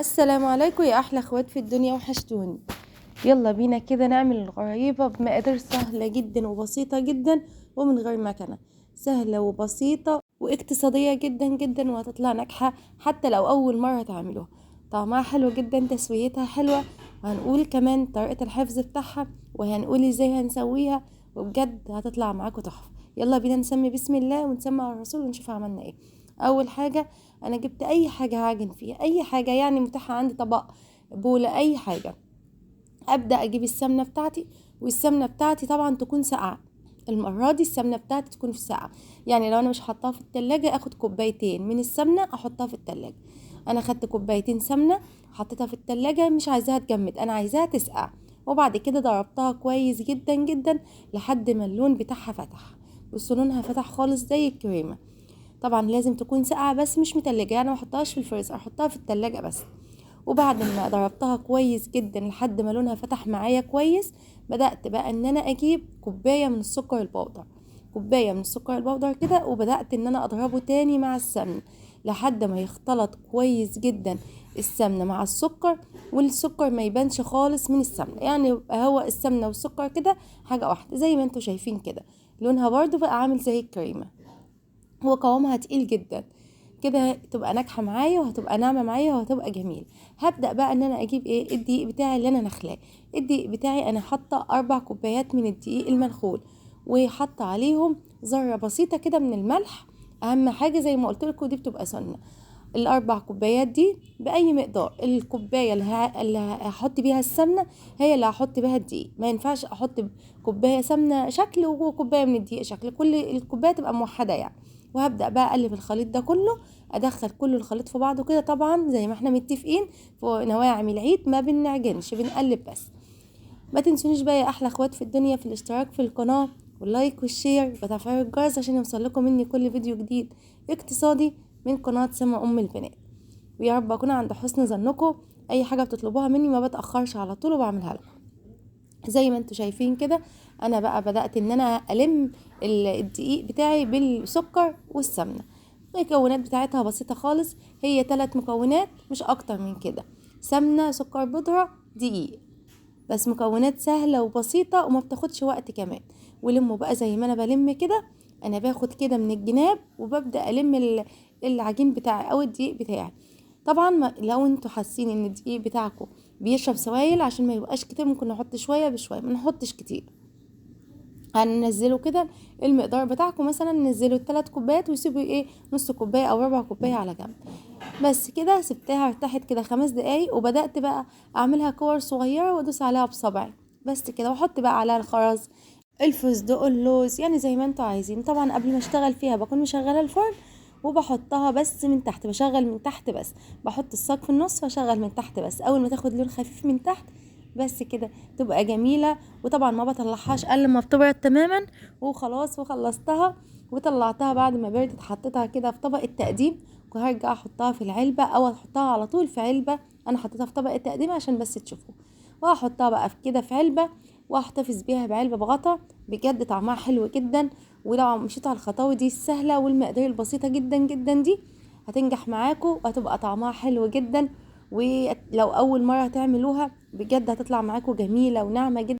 السلام عليكم يا احلى اخوات في الدنيا، وحشتوني. يلا بينا كده نعمل الغريبة بمقادير سهلة جدا وبسيطة جدا ومن غير مكنة. سهلة وبسيطة واقتصادية جدا جدا، وهتطلع ناجحة حتى لو اول مرة تعملوها. طعمها حلو جدا، تسويتها حلوة، وهنقول كمان طريقة الحفظ بتاعها، وهنقول ازاي هنسويها، وبجد هتطلع معاكم تحفة. يلا بينا نسمي بسم الله ونسمي على الرسول ونشوف عملنا ايه. اول حاجة انا جبت اي حاجة هعجن فيها، اي حاجة يعني متاحة عندي، طبق، بولة، اي حاجة. ابدا اجيب السمنه بتاعتي، والسمنه بتاعتي طبعا تكون ساقعه. المره دي السمنه بتاعتي تكون في ساقعه، يعني لو انا مش حطاها في التلاجة اخد كوبايتين من السمنه احطها في التلاجة. انا خدت كوبايتين سمنه حطيتها في التلاجة، مش عايزاها تجمد، انا عايزاها تسقع. وبعد كده ضربتها كويس جدا جدا لحد ما اللون بتاعها فتح. بصوا لونها فتح خالص زي الكريمه. طبعا لازم تكون ساقعه بس مش متلجه، يعني ما احطهاش في الفريزر، احطها في التلاجة بس. وبعد ما ضربتها كويس جدا لحد ما لونها فتح معايا كويس، بدأت بقى ان انا اجيب كوباية من السكر البودر، كوباية من السكر البودر كده، وبدأت ان انا اضربه تاني مع السمنة لحد ما يختلط كويس جدا السمنة مع السكر، والسكر ما يبانش خالص من السمنة، يعني يبقى هو السمنة والسكر كده حاجة واحدة زي ما انتوا شايفين كده. لونها برضو بقى عامل زي الكريمة، هو قوامها تقيل جدا كده، تبقى ناجحه معايا وهتبقى ناعمه معايا وهتبقى جميل. هبدا بقى ان انا اجيب ايه الدقيق بتاعي اللي انا نخلاه. الدقيق بتاعي انا حاطه 4 كوبايات من الدقيق المنخول، وحاطه عليهم ذره بسيطه كده من الملح. اهم حاجه زي ما قلت لكم دي بتبقى سنه. ال4 كوبايات دي باي مقدار، الكوبايه اللي هحط بيها السمنه هي اللي هحط بيها الدقيق. ما ينفعش احط كوبايه سمنه شكل وكوبايه من الدقيق شكل، كل الكوبايه تبقى موحده يعني. وهبدأ بقى اقلب الخليط ده كله، ادخل كل الخليط في بعضه كده، طبعا زي ما احنا متفقين في نواعم العيد ما بنعجنش، بنقلب بس. ما تنسونيش بقى يا احلى اخوات في الدنيا في الاشتراك في القناة واللايك والشير وتفعيل الجرس عشان يوصلكم مني كل فيديو جديد اقتصادي من قناة سما ام البنات. ويا رب اكون عند حسن ظنكم، اي حاجة بتطلبوها مني ما بتأخرش على طول وبعملها لكم زي ما انتوا شايفين كده. انا بقى بدأت ان انا الم الدقيق بتاعي بالسكر والسمنة. المكونات بتاعتها بسيطة خالص، هي 3 مكونات مش اكتر من كده: سمنة، سكر بودرة، دقيق. بس مكونات سهلة وبسيطة وما بتاخدش وقت كمان. ولموا بقى زي ما انا بلم كده، انا باخد كده من الجناب وببدأ الم العجين بتاعي او الدقيق بتاعي. طبعا لو انتوا حاسين ان الدقيق بتاعكم بيشرب سوائل، عشان ما يبقاش كتير ممكن نحط شويه بشويه، ما نحطش كتير. هننزله كده المقدار بتاعكم، مثلا نزلوا ال3 كوبايات وسيبوا ايه نص كوبايه او ربع كوبايه على جنب. بس كده سبتها ارتاحت كده 5 دقايق، وبدأت بقى اعملها كور صغيره وادوس عليها بصبعي بس كده، واحط بقى عليها الخرز، الفستق، اللوز، يعني زي ما انتوا عايزين. طبعا قبل ما اشتغل فيها بكون مشغله الفرن وبحطها بس من تحت، بشغل من تحت بس، بحط الصاج في النص واشغل من تحت بس، اول ما تاخد لون خفيف من تحت بس كده تبقى جميله. وطبعا ما بطلعهاش الا لما بتبرد تماما وخلاص، وخلصتها وطلعتها بعد ما بردت، حطيتها كده في طبق التقديم، وهرجع احطها في العلبه او احطها على طول في علبه. انا حطيتها في طبق التقديم عشان بس تشوفوا، وهحطها بقى في كده في علبه واحتفظ بيها بعلبه بغطا. بجد طعمها حلو جدا. ولو مشيتوا على الخطوات دي السهله والمقادير البسيطه جدا جدا دي، هتنجح معاكم وهتبقى طعمها حلو جدا. ولو اول مره تعملوها بجد هتطلع معاكم جميله وناعمه جدا.